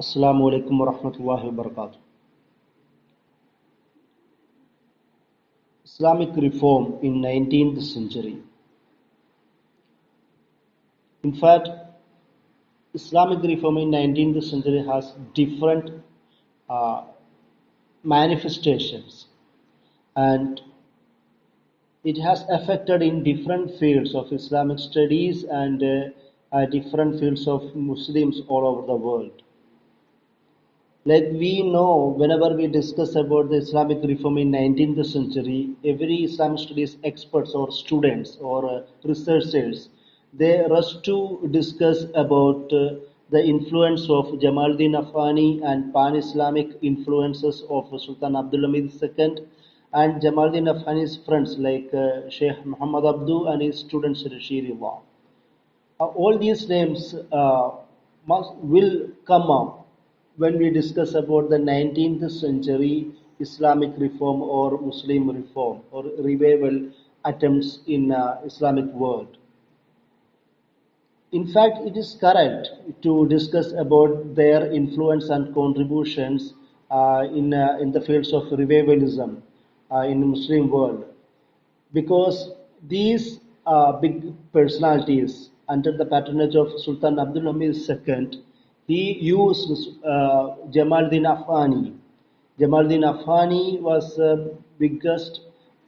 Assalamu alaikum wa rahmatullahi wa barakatuh. Islamic reform in 19th century. In fact, Islamic reform in 19th century has different uh, manifestations, and it has affected in different fields of Islamic studies and different fields of Muslims all over the world. Like we know, whenever we discuss about the Islamic reform in 19th century, every Islamic studies experts or students or researchers, they rush to discuss about the influence of Jamaluddin Afghani and pan-Islamic influences of Sultan Abdul II and Jamaluddin Afghani's friends like Sheikh Muhammad Abduh and his student Shirishirullah. All these names will come up when we discuss about the 19th century Islamic reform or Muslim reform or revival attempts in Islamic world. In fact, it is correct to discuss about their influence and contributions in the fields of revivalism in the Muslim world, because these big personalities under the patronage of Sultan Abdul Hamid II, he used Jamaluddin Afghani. Jamaluddin Afghani was the biggest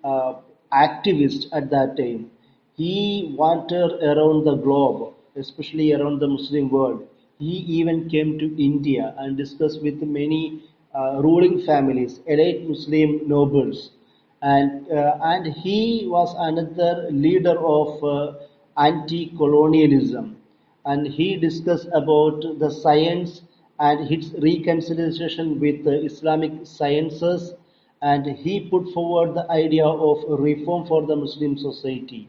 uh, activist at that time. He wandered around the globe, especially around the Muslim world. He even came to India and discussed with many ruling families, elite Muslim nobles, and he was another leader of anti-colonialism, and he discussed about the science and its reconciliation with the Islamic sciences, and he put forward the idea of reform for the Muslim society.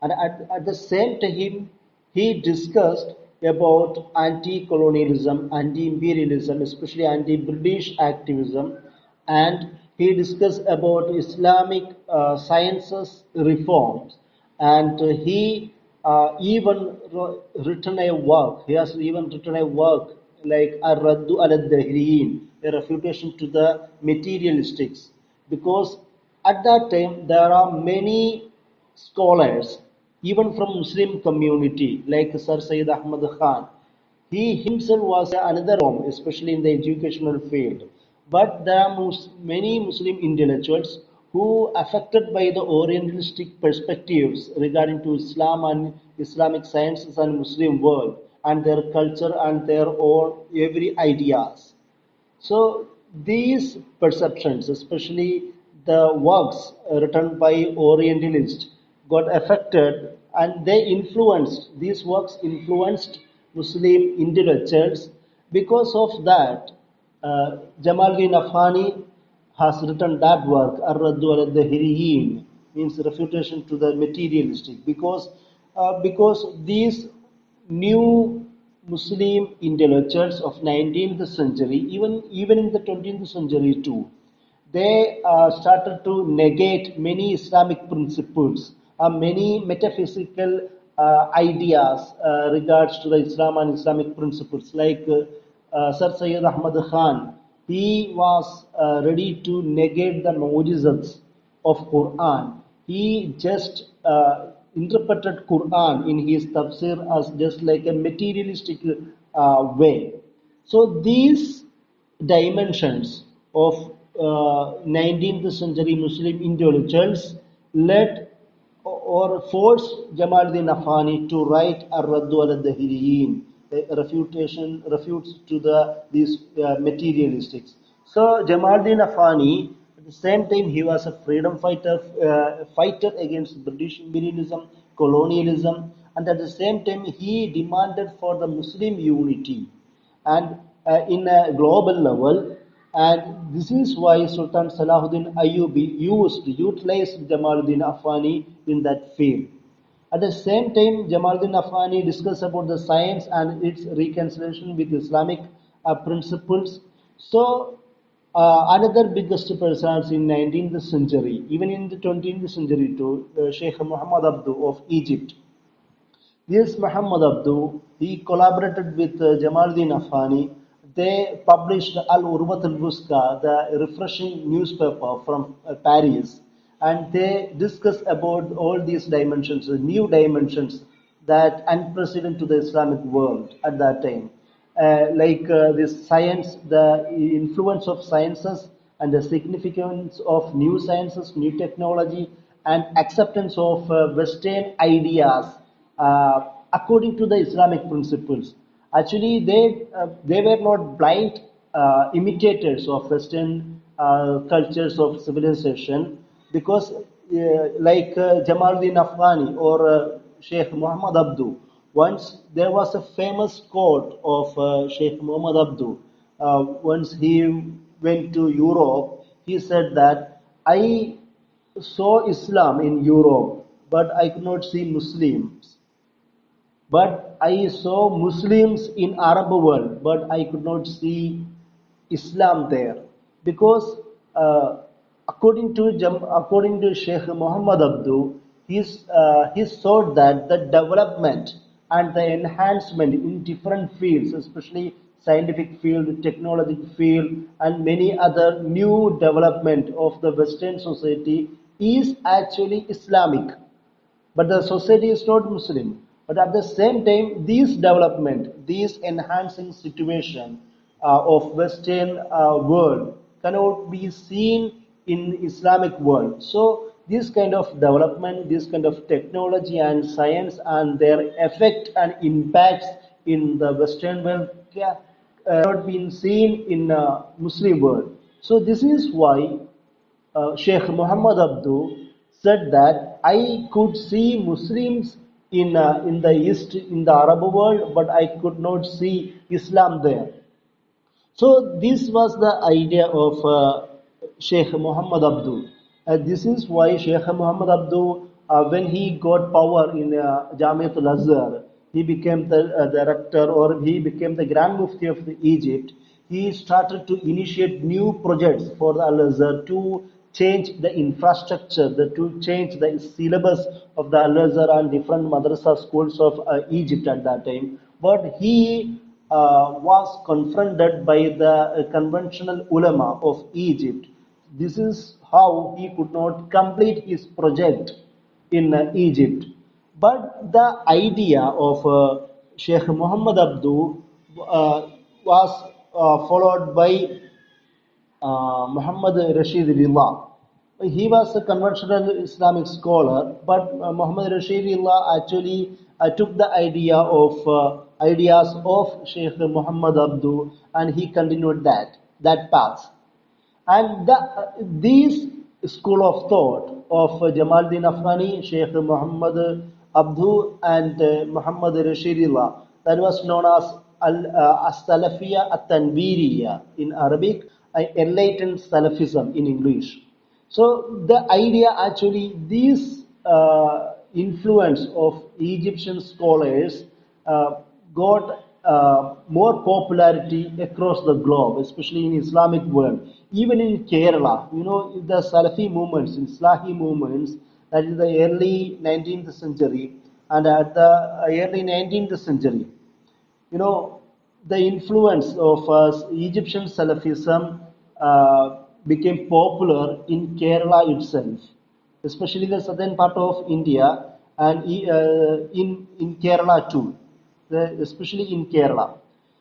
And at the same time, he discussed about anti-colonialism, anti-imperialism, especially anti-British activism, and he discussed about Islamic sciences reforms, and he even written a work. He has even written a work like Ar-Raddu al-Dahiriyin, a refutation to the materialistics, because at that time there are many scholars, even from Muslim community, like Sir Sayyid Ahmed Khan. He himself was another Rom, especially in the educational field. But there are many Muslim intellectuals who affected by the Orientalistic perspectives regarding to Islam and Islamic sciences and Muslim world and their culture and their own every ideas. So these perceptions, especially the works written by Orientalists, got affected, and these works influenced Muslim intellectuals. Because of that, Jamaluddin Afghani has written that work, Ar-Raddu al-Dahiriyin, means refutation to the materialistic, because these new Muslim intellectuals of 19th century, even in the 20th century too, they started to negate many Islamic principles, many metaphysical ideas regards to the Islam and Islamic principles. Like Sir Sayyid Ahmad Khan, he was ready to negate the mu'jizats of Quran. He just interpreted Quran in his tafsir as just like a materialistic way. So these dimensions of 19th century Muslim intellectuals led or forced Jamaluddin Afghani to write Ar-Raddu al-Dahiriyin, a refutes to these materialistics. So Jamaluddin Afghani, at the same time, he was a freedom fighter, fighter against British imperialism, colonialism, and at the same time, he demanded for the Muslim unity and in a global level. And this is why Sultan Salahuddin Ayyubi utilized Jamaluddin Afghani in that field. At the same time, Jamaluddin Afghani discussed about the science and its reconciliation with Islamic principles. So, another biggest personality in 19th century, even in the 20th century too, Sheikh Muhammad Abduh of Egypt. This Muhammad Abduh, he collaborated with Jamaluddin Afghani they published Al-Urwat al-Wuska, the refreshing newspaper from Paris, and they discuss about all these dimensions, the new dimensions that unprecedented to the Islamic world at that time. This science, the influence of sciences and the significance of new sciences, new technology, and acceptance of Western ideas according to the Islamic principles. Actually, they were not blind imitators of Western cultures of civilization, because Jamaluddin Afghani or Sheikh Muhammad Abduh. Once there was a famous quote of Sheikh Muhammad Abduh. Once he went to Europe, he said that I saw Islam in Europe, but I could not see Muslims. But I saw Muslims in Arab world, but I could not see Islam there, because according to Sheikh Muhammad Abduh, he thought that the development and the enhancement in different fields, especially scientific field, technological field, and many other new development of the Western society is actually Islamic, but the society is not Muslim. But at the same time, this development, this enhancing situation of Western world cannot be seen in Islamic world. So this kind of development, this kind of technology and science and their effect and impacts in the Western world not been seen in Muslim world. So this is why Sheikh Muhammad Abduh said that I could see Muslims in the East, in the Arab world, but I could not see Islam there. So this was the idea of Sheikh Muhammad Abduh. This is why Sheikh Muhammad Abduh, when he got power in Jamiat al-Azhar, he became the director, or he became the Grand Mufti of Egypt. He started to initiate new projects for the Al-Azhar to change the infrastructure, to change the syllabus of the Al-Azhar and different madrasa schools of Egypt at that time. But he was confronted by the conventional ulama of Egypt. This is how he could not complete his project in Egypt. But the idea of Sheikh Muhammad Abduh was followed by Muhammad Rashid Rillah. He was a conventional Islamic scholar, but Muhammad Rashid Rillah actually took the ideas of Sheikh Muhammad Abduh, and he continued that path. And this school of thought of Jamaluddin Afghani, Sheikh Muhammad Abduh, and Muhammad Rashidillah, that was known as As-Salafiyya At-Tanwiriyya in Arabic, enlightened Salafism in English. So the idea actually, this influence of Egyptian scholars got more popularity across the globe, especially in Islamic world. Even in Kerala, the Salafi movements, Islahi movements, that is the early 19th century, and at the early 19th century, the influence of Egyptian Salafism became popular in Kerala itself, especially the southern part of India, and in Kerala too, especially in Kerala.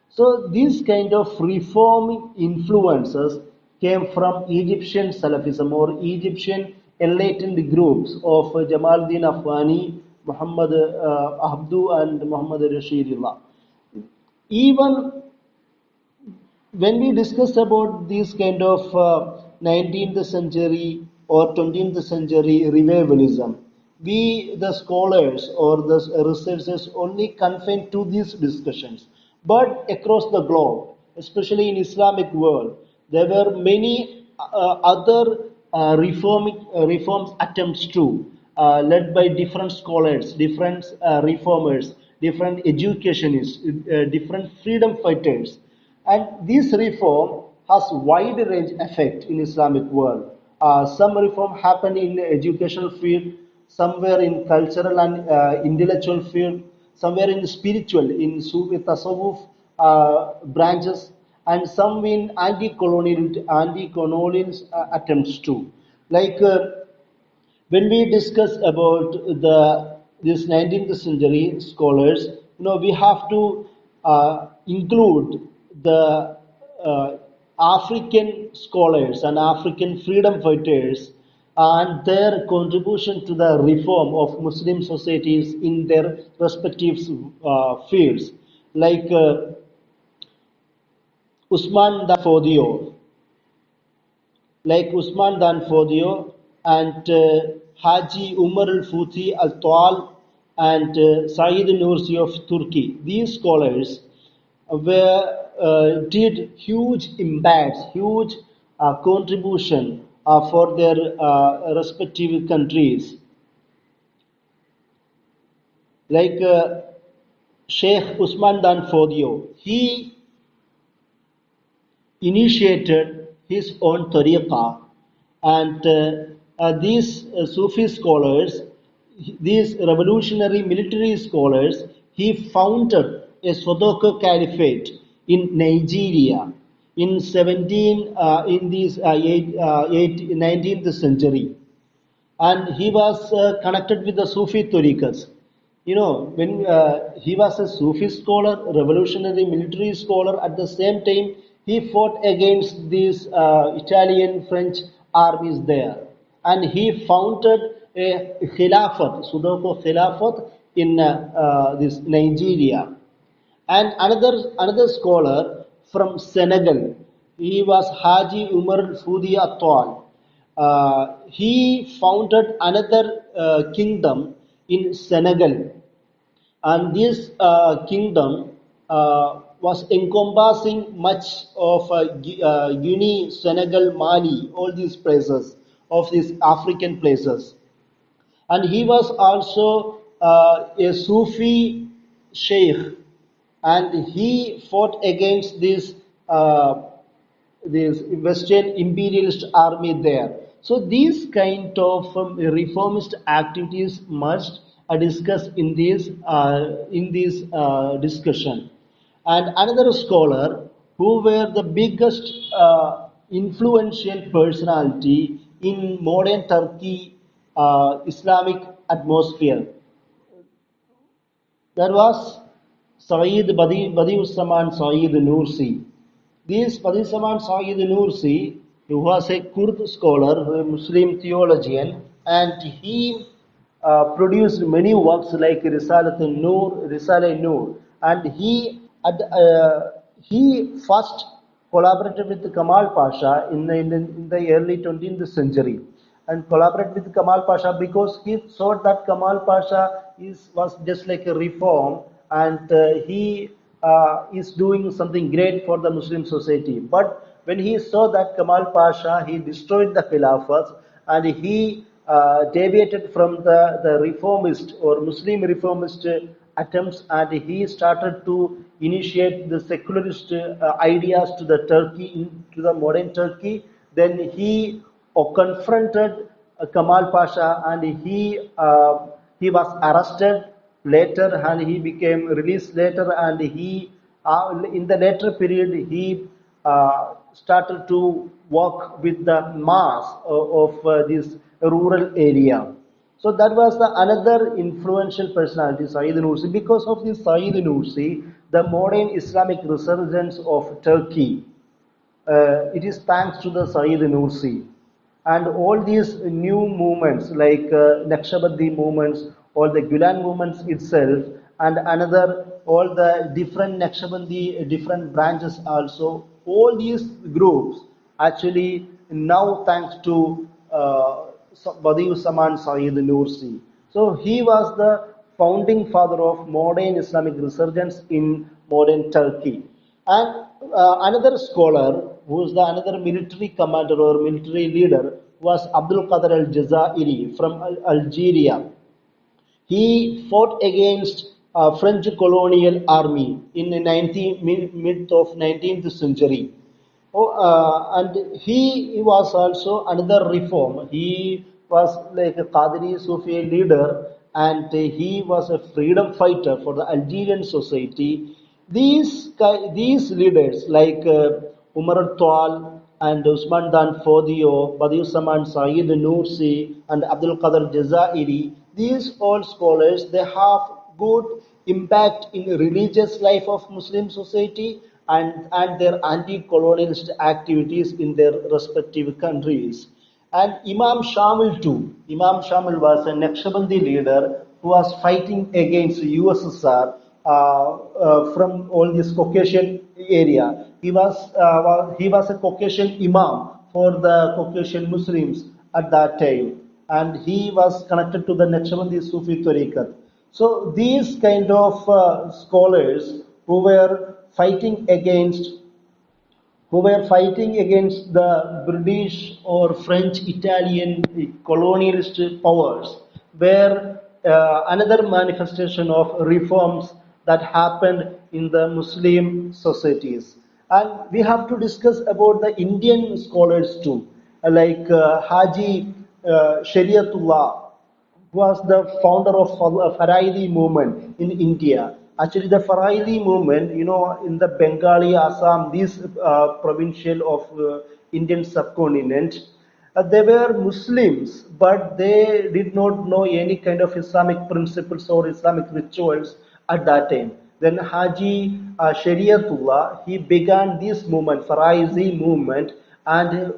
So these kind of reforming influences came from Egyptian Salafism or Egyptian enlightened groups of Jamaluddin Afghani, Muhammad Abduh, and Muhammad Rashidillah. Even when we discuss about these kind of 19th century or 20th century revivalism, we, the scholars or the researchers, only confine to these discussions. But across the globe, especially in Islamic world, there were many other reforms attempts too, led by different scholars, different reformers, different educationists, different freedom fighters. And this reform has wide range effect in Islamic world. Some reform happened in the educational field, somewhere in cultural and intellectual field, somewhere in spiritual, in Sufi Tasawwuf branches, and some in anti-colonial attempts too. Like when we discuss about this 19th century scholars, we have to include the African scholars and African freedom fighters and their contribution to the reform of Muslim societies in their respective fields, like Usman the Fodio, Fodio and Haji Umar al-Futi al-Tawal and Sayyid Nursi of Turkey. These scholars did huge impacts, huge contribution for their respective countries. Like Sheikh Usman Dan Fodio, he initiated his own tariqah, and these Sufi scholars, these revolutionary military scholars, he founded a Sodoko Caliphate in Nigeria in 19th century, and he was connected with the Sufi tariqas. When he was a Sufi scholar, revolutionary military scholar, at the same time he fought against these Italian, French armies there, and he founded a Khilafat, Sudoko Khilafat in this Nigeria. And another scholar from Senegal, he was Haji Umar Fudi Atwal. He founded another kingdom in Senegal, and this kingdom was encompassing much of Guinea, Senegal, Mali, all these places of these African places. And he was also a Sufi sheikh, and he fought against this Western imperialist army there. So these kind of reformist activities must discuss in this discussion. And another scholar who were the biggest influential personality in modern Turkey Islamic atmosphere, that was Sayyid Badiussaman Sayyid Nursi. This Badiussaman Sayyid Nursi, who was a Kurd scholar, a Muslim theologian, and he produced many works like Risale Nur, and he first collaborated with Kamal Pasha in the early 20th century, and collaborated with Kamal Pasha because he thought that Kamal Pasha was just like a reform, and he is doing something great for the Muslim society. But when he saw that Kamal Pasha, he destroyed the Khilafat, and he deviated from the reformist or Muslim reformist attempts, and he started to initiate the secularist ideas to the Turkey, to the modern Turkey. Then he confronted Kamal Pasha, and he was arrested later, and he became released later, and he in the later period he started to work with the mass of this rural area. So that was another influential personality, Sayyid Nursi. Because of this Sayyid Nursi, the modern Islamic resurgence of Turkey, it is thanks to the Sayyid Nursi. And all these new movements like Naqshbandi movements, all the Gulen movements itself, and all the different Naqshbandi, different branches also, all these groups actually now thanks to Badiussaman Sayyid Nursi. So he was the founding father of modern Islamic resurgence in modern Turkey. And another scholar, who is another military commander or military leader, was Abdul Qadir al-Jazairi from Algeria. He fought against French colonial army in the mid of 19th century. And he was also another reform. He was like a Qadiri Sufi leader, and he was a freedom fighter for the Algerian society. these leaders like Umar al and Usman dan Fodio, Badiou Saman Sayyid Nursi and Abdul Qadir Jazairi, these all scholars, they have good impact in religious life of Muslim society and their anti-colonialist activities in their respective countries. And Imam Shamil too. Imam Shamil was a Naqshbandi leader who was fighting against USSR from all this Caucasian area. He was a Caucasian Imam for the Caucasian Muslims at that time, and he was connected to the Naqshbandi Sufi Tariqat. So these kind of scholars fighting against who were fighting against the British or French, Italian colonialist powers were another manifestation of reforms that happened in the Muslim societies. And we have to discuss about the Indian scholars too, like Haji Shariatullah, was the founder of Faraidi movement in India. Actually, the Faraidi movement, in the Bengali, Assam, these provincial of Indian subcontinent, they were Muslims, but they did not know any kind of Islamic principles or Islamic rituals at that time. Then Haji Shariatullah, he began this movement, Faraidi movement, and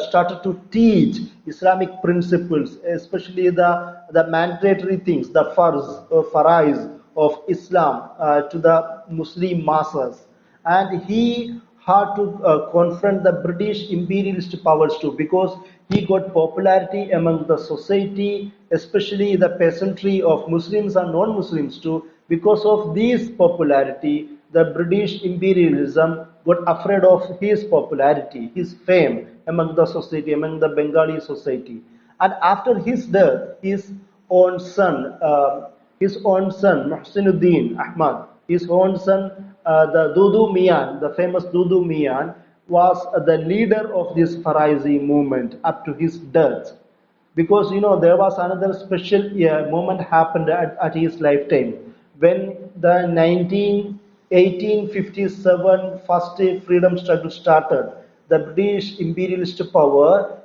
started to teach Islamic principles, especially the mandatory things, the farais of Islam to the Muslim masses. And he had to confront the British imperialist powers too, because he got popularity among the society, especially the peasantry of Muslims and non-Muslims too. Because of this popularity, the British imperialism got afraid of his popularity, his fame among the society, among the Bengali society. And after his death, own son, his own son, Muhsinuddin Ahmed, his own son, the Dudu Mian, the famous Dudu Mian, was the leader of this Faraisi movement up to his death. Because there was another special moment happened at his lifetime when the 1857 first freedom struggle started. The British imperialist power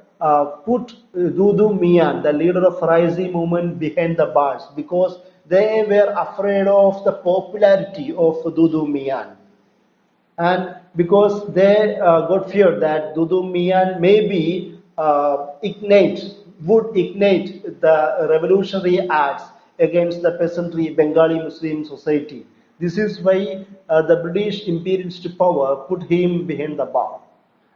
put Dudu Mian, the leader of Faraisi movement, behind the bars because they were afraid of the popularity of Dudu Mian. And because they got feared that Dudu Mian maybe would ignite the revolutionary acts against the peasantry Bengali Muslim society. This is why the British imperialist power put him behind the bar.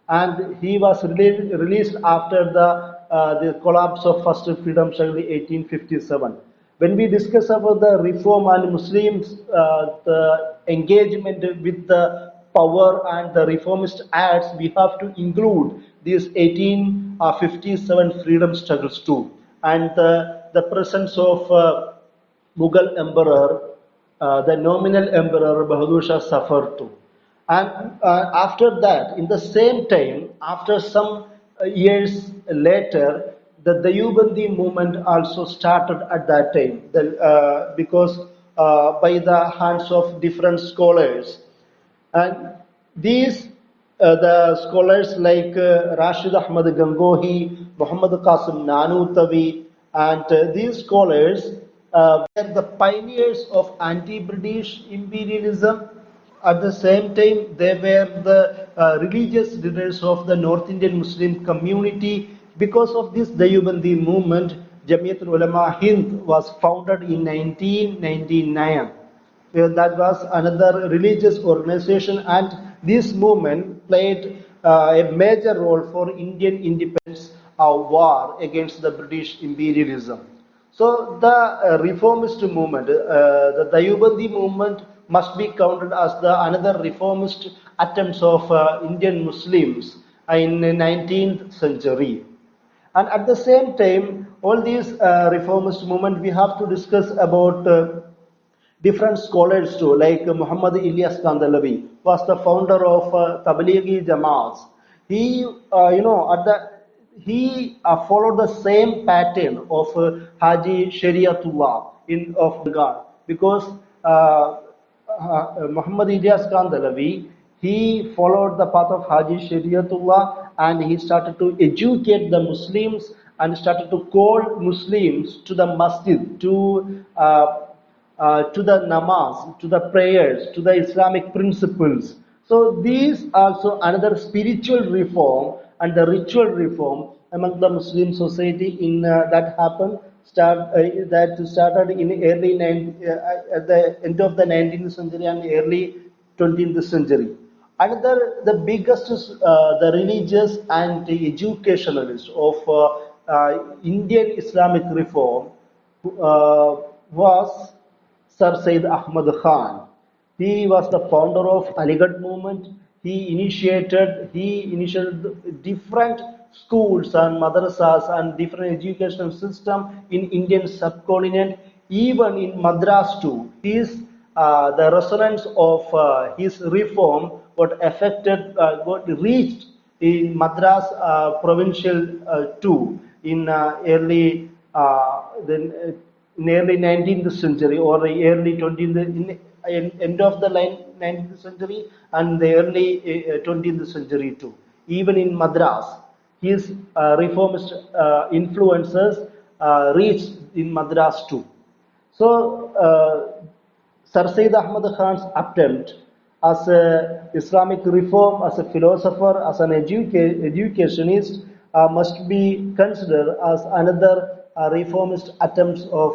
And he was released after the collapse of first freedom struggle in 1857. When we discuss about the reform and Muslims, the engagement with the power and the reformist acts, we have to include these 1857 freedom struggles too, and the presence of Mughal emperor, the nominal emperor Bahadur Shah Zafar too. And after that, in the same time, after some years later, the Deobandi movement also started at that time, because by the hands of different scholars. And these, the scholars like Rashid Ahmad Gangohi, Muhammad Qasim Nanutawi, and these scholars were the pioneers of anti-British imperialism. At the same time, they were the religious leaders of the North Indian Muslim community. Because of this Deobandi movement, Jamiatul Ulama Hind was founded in 1999. That was another religious organization, and this movement played a major role for Indian independence war against the British imperialism. So the reformist movement, the Deobandi movement, must be counted as the another reformist attempts of Indian Muslims in the 19th century. And at the same time, all these reformist movement, we have to discuss about different scholars too, like Muhammad Ilyas Kandalawi was the founder of Tablighi Jamaats. He, he followed the same pattern of Haji Shariatullah of God, because Muhammad Ilyas Khan Dalavi, he followed the path of Haji Shariatullah and he started to educate the Muslims and started to call Muslims to the masjid, to the namaz, to the prayers, to the Islamic principles. So these also another spiritual reform and the ritual reform among the Muslim society in that happened that started in at the end of the 19th century and early 20th century. Another, the biggest the religious and the educationalist of Indian Islamic reform was Sir Sayyid Ahmed Khan. He was the founder of Aligarh movement. He initiated different schools and madrasas and different educational system in Indian subcontinent, even in Madras too. The resonance of his reform got affected, got reached in Madras provincial too in in early 19th century or the early 20th end of the 19th century and the early 20th century too. Even in Madras, his reformist influences reached in Madras too. So, Sir Sayyid Ahmad Khan's attempt as a Islamic reform, as a philosopher, as an educationist, must be considered as another reformist attempts of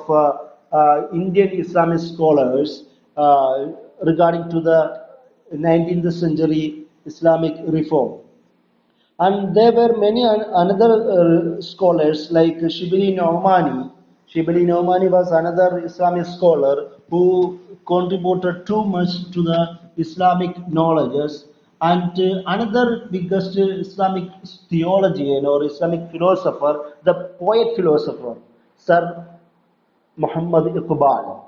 Indian Islamist scholars regarding to the 19th century Islamic reform. And there were many another scholars like Shibli Nomani. Shibli Nomani was another Islamic scholar who contributed too much to the Islamic knowledges. And another biggest Islamic theologian or Islamic philosopher, the poet philosopher, Sir Muhammad Iqbal,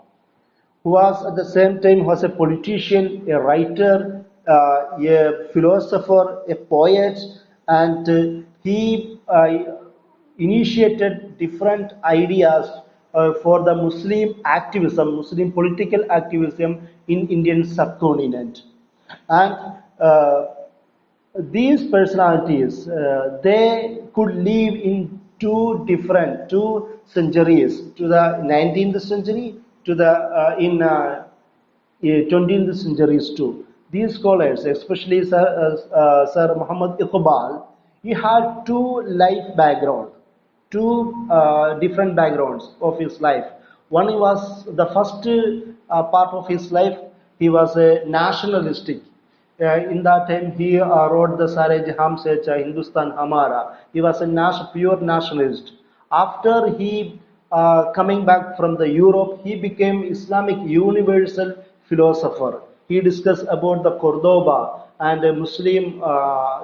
who was at the same time was a politician, a writer, a philosopher, a poet, and he initiated different ideas for the Muslim activism, Muslim political activism in Indian subcontinent. And these personalities, they could live in two centuries, to the 19th century to the 20th centuries too. These scholars, especially Sir Muhammad Iqbal, he had two life backgrounds, two different backgrounds of his life. One was the first part of his life, he was a nationalistic. In that time, he wrote the Sare Jaham Se Cha Hindustan Hamara. He was a pure nationalist. After he coming back from the Europe, he became Islamic universal philosopher. He discussed about the Cordoba and Muslim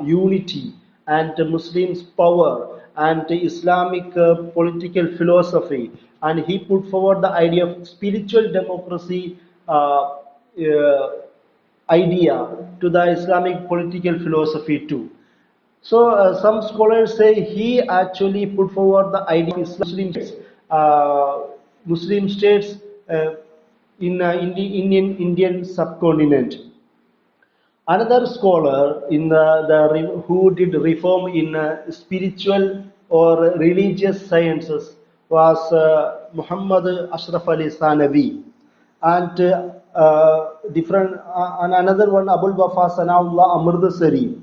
unity and Muslims' power and Islamic political philosophy. And he put forward the idea of spiritual democracy idea to the Islamic political philosophy too. So some scholars say he actually put forward the idea of Muslim states in the Indian subcontinent. Another scholar in who did reform in spiritual or religious sciences was Muhammad Ashraf Ali Sanavi, and and another one Abul Wafa Sanaullah Amrdasari.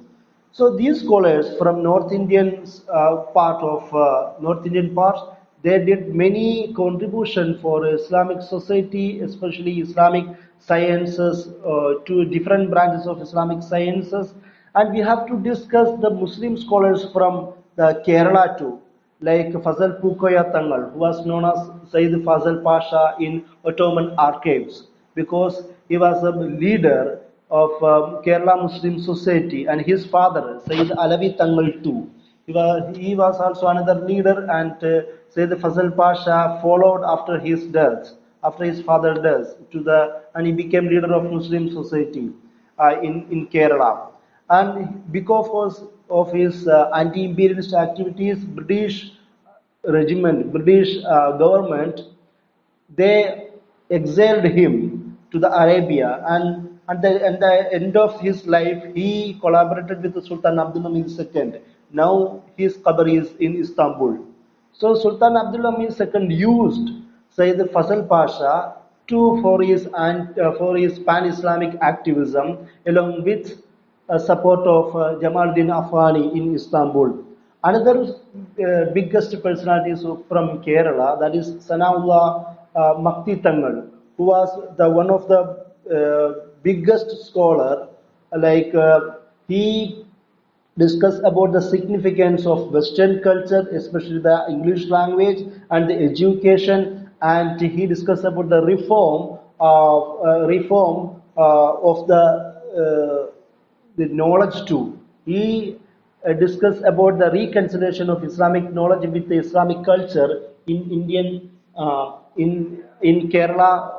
So these scholars from North Indian part, they did many contribution for Islamic society, especially Islamic sciences, to different branches of Islamic sciences. And we have to discuss the Muslim scholars from the Kerala too, like Fazal Pukoya Thangal, who was known as Sayyid Fazal Pasha in Ottoman archives, because he was a leader of Kerala Muslim Society, and his father, Sayyid Alavi Thangal too. He was also another leader, and Sayyid Fazal Pasha followed after his death, after his father death, and he became leader of Muslim Society in Kerala. And because of his anti-imperialist activities, British government, they exiled him to the Arabia, and at the end of his life, he collaborated with Sultan Abdul II. Now his qabr is in Istanbul. So Sultan Abdul II used Sayyid Fazal Pasha for his pan-Islamic activism, along with support of Jamaluddin Afghani in Istanbul. Another biggest personalities from Kerala, that is Sanaullah Makthi Thangal, who was the one of the biggest scholar. He discussed about the significance of Western culture, especially the English language and the education, and he discussed about the reform of the knowledge too. He discussed about the reconciliation of Islamic knowledge with the Islamic culture in Indian in Kerala,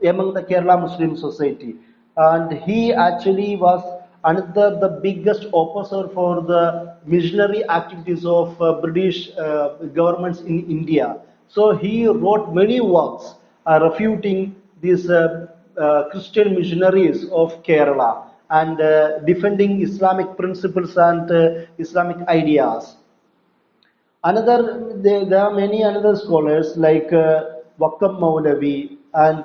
among the Kerala Muslim society, and he actually was another the biggest opposer for the missionary activities of British governments in India. So he wrote many works refuting these Christian missionaries of Kerala and defending Islamic principles and Islamic ideas. There are many another scholars like Vakkom Maulavi, and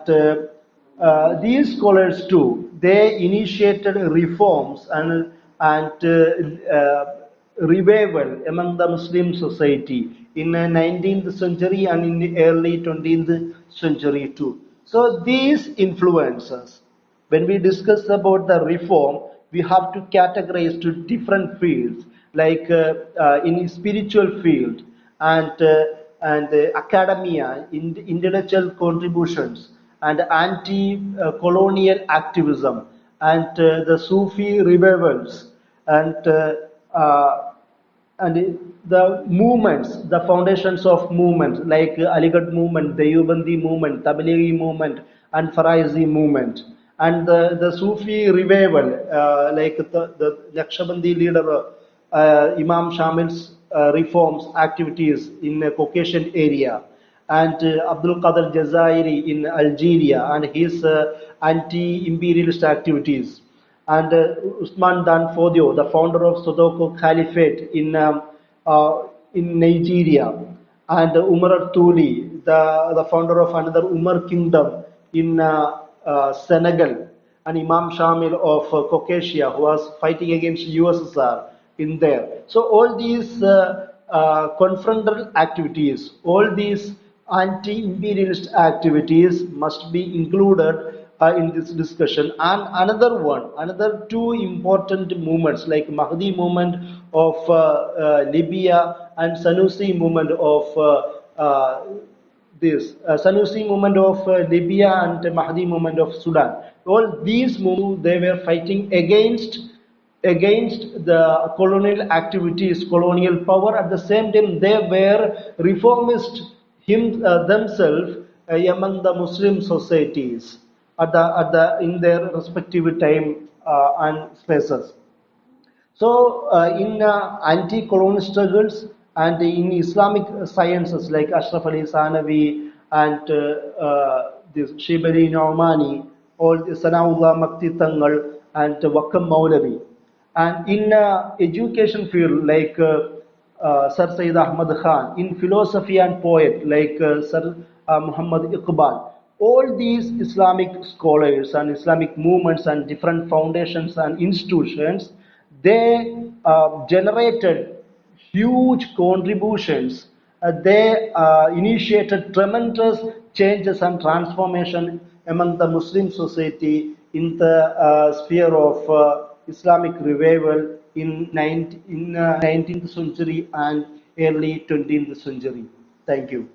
these scholars too. They initiated reforms and revival among the Muslim society in the 19th century and in the early 20th century too. So these influences, when we discuss about the reform, we have to categorize to different fields, like in spiritual field and academia, in intellectual contributions, and anti-colonial activism, and the Sufi revivals, and the movements, the foundations of movements like Aligarh movement, Deobandi movement, Tabligh movement, and Faraizi movement, and the Sufi revival, like the Naqshbandi leader Imam Shamil's reforms activities in the Caucasian area, and Abdul Qadir Jazairi in Algeria and his anti-imperialist activities, and Usman dan Fodio, the founder of Sodoko Caliphate in Nigeria, and Umar Tuli, the founder of another Umar kingdom in Senegal, and Imam Shamil of Caucasia, who was fighting against USSR in there. So all these confrontal activities, all these anti-imperialist activities must be included in this discussion. And another two important movements like Mahdi movement of Libya and Sanusi movement of Sanusi movement of Libya and Mahdi movement of Sudan. All these movements, they were fighting against the colonial activities, colonial power. At the same time, they were reformist themselves among the Muslim societies in their respective time and spaces. So, in anti-colonial struggles and in Islamic sciences like Ashraf Ali Sanavi and this Shibali Naumani, all the Sanaullah Makthi Thangal and Vakkom Maulavi. And in education field like Sir Sayyid Ahmed Khan, in philosophy and poet like Sir Muḥammad Iqbal, all these Islamic scholars and Islamic movements and different foundations and institutions, they generated huge contributions. They initiated tremendous changes and transformation among the Muslim society in the sphere of Islamic revival in 19th century and early 20th century. Thank you.